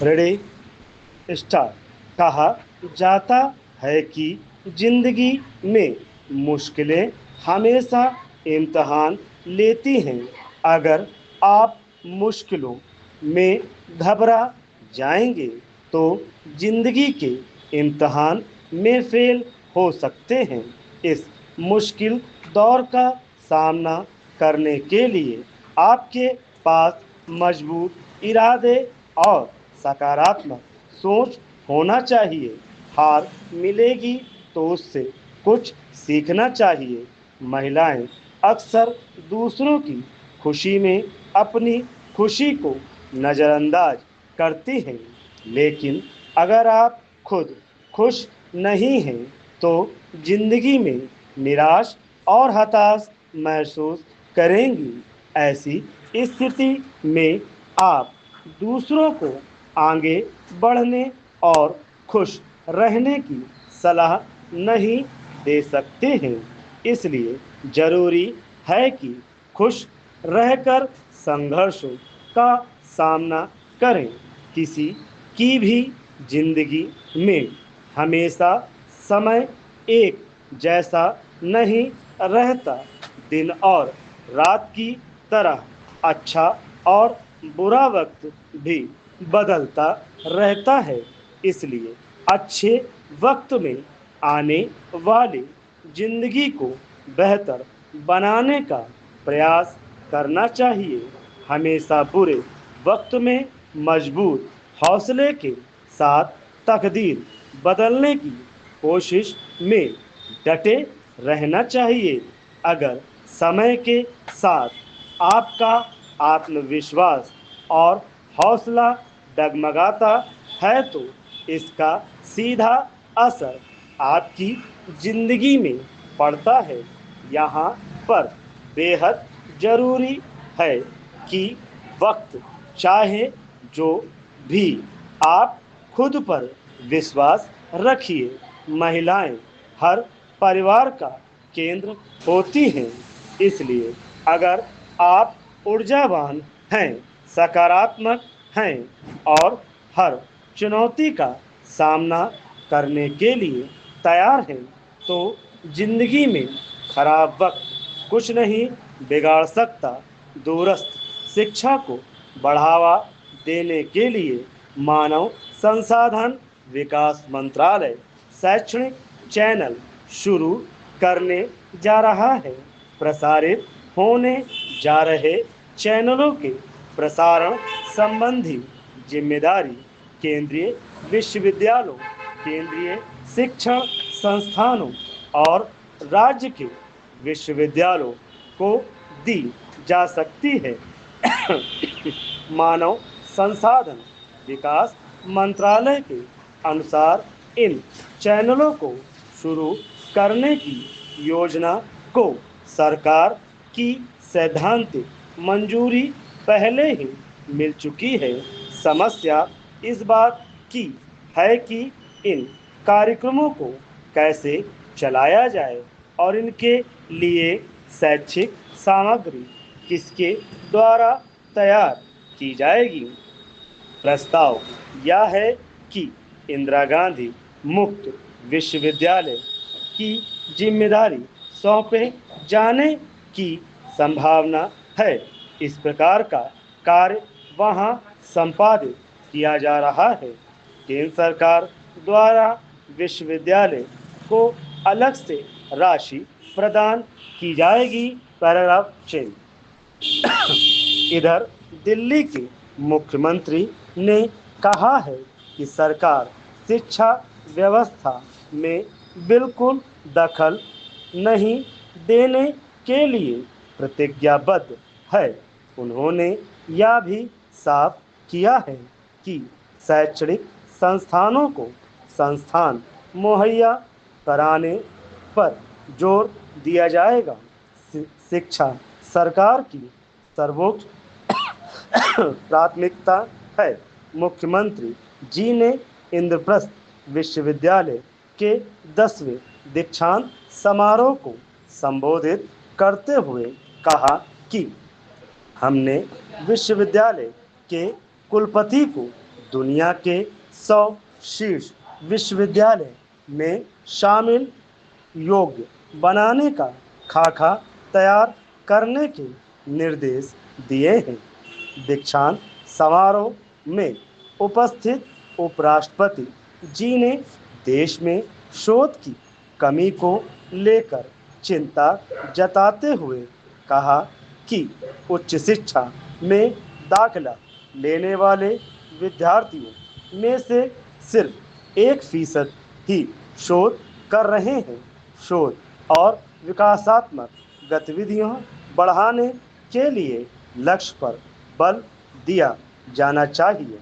Ready start. कहा जाता है कि जिंदगी में मुश्किलें हमेशा इम्तहान लेती हैं। अगर आप मुश्किलों में घबरा जाएंगे तो जिंदगी के इम्तहान में फेल हो सकते हैं। इस मुश्किल दौर का सामना करने के लिए आपके पास मजबूत इरादे और सकारात्मक सोच होना चाहिए। हार मिलेगी तो उससे कुछ सीखना चाहिए। महिलाएं अक्सर दूसरों की खुशी में अपनी खुशी को नज़रअंदाज करती हैं, लेकिन अगर आप खुद खुश नहीं हैं तो जिंदगी में निराश और हताश महसूस करेंगी। ऐसी स्थिति में आप दूसरों को आगे बढ़ने और खुश रहने की सलाह नहीं दे सकते हैं। इसलिए जरूरी है कि खुश रहकर संघर्षों का सामना करें। किसी की भी जिंदगी में हमेशा समय एक जैसा नहीं रहता। दिन और रात की तरह अच्छा और बुरा वक्त भी बदलता रहता है। इसलिए अच्छे वक्त में आने वाली जिंदगी को बेहतर बनाने का प्रयास करना चाहिए। हमेशा बुरे वक्त में मजबूत हौसले के साथ तकदीर बदलने की कोशिश में डटे रहना चाहिए। अगर समय के साथ आपका आत्मविश्वास और हौसला डगमगाता है तो इसका सीधा असर आपकी जिंदगी में पड़ता है। यहाँ पर बेहद जरूरी है कि वक्त चाहे जो भी आप खुद पर विश्वास रखिए। महिलाएं हर परिवार का केंद्र होती हैं। इसलिए अगर आप ऊर्जावान हैं, सकारात्मक हैं और हर चुनौती का सामना करने के लिए तैयार हैं तो जिंदगी में खराब वक्त कुछ नहीं बिगाड़ सकता। दूरस्थ शिक्षा को बढ़ावा देने के लिए मानव संसाधन विकास मंत्रालय शैक्षणिक चैनल शुरू करने जा रहा है। प्रसारित होने जा रहे चैनलों के प्रसारण संबंधी जिम्मेदारी केंद्रीय विश्वविद्यालयों, केंद्रीय शिक्षण संस्थानों और राज्य के विश्वविद्यालयों को दी जा सकती है। मानव संसाधन विकास मंत्रालय के अनुसार इन चैनलों को शुरू करने की योजना को सरकार की सैद्धांतिक मंजूरी पहले ही मिल चुकी है। समस्या इस बात की है कि इन कार्यक्रमों को कैसे चलाया जाए और इनके लिए शैक्षिक सामग्री किसके द्वारा तैयार की जाएगी। प्रस्ताव यह है कि इंदिरा गांधी मुक्त विश्वविद्यालय की जिम्मेदारी सौंपे जाने की संभावना है। इस प्रकार का कार्य वहां संपादित किया जा रहा है। केंद्र सरकार द्वारा विश्वविद्यालय को अलग से राशि प्रदान की जाएगी। Paragraph change. इधर दिल्ली के मुख्यमंत्री ने कहा है कि सरकार शिक्षा व्यवस्था में बिल्कुल दखल नहीं देने के लिए प्रतिज्ञाबद्ध है। उन्होंने यह भी साफ किया है कि शैक्षणिक संस्थानों को संस्थान मुहैया कराने पर जोर दिया जाएगा। शिक्षा सरकार की सर्वोच्च प्राथमिकता है। मुख्यमंत्री जी ने इंद्रप्रस्थ विश्वविद्यालय के 10वें दीक्षांत समारोह को संबोधित करते हुए कहा कि हमने विश्वविद्यालय के कुलपति को दुनिया के 100 शीर्ष विश्वविद्यालय में शामिल योग्य बनाने का खाका तैयार करने के निर्देश दिए हैं। दीक्षांत समारोह में उपस्थित उपराष्ट्रपति जी ने देश में शोध की कमी को लेकर चिंता जताते हुए कहा कि उच्च शिक्षा में दाखिला लेने वाले विद्यार्थियों में से सिर्फ 1% ही शोध कर रहे हैं। शोध और विकासात्मक गतिविधियां बढ़ाने के लिए लक्ष्य पर बल दिया जाना चाहिए।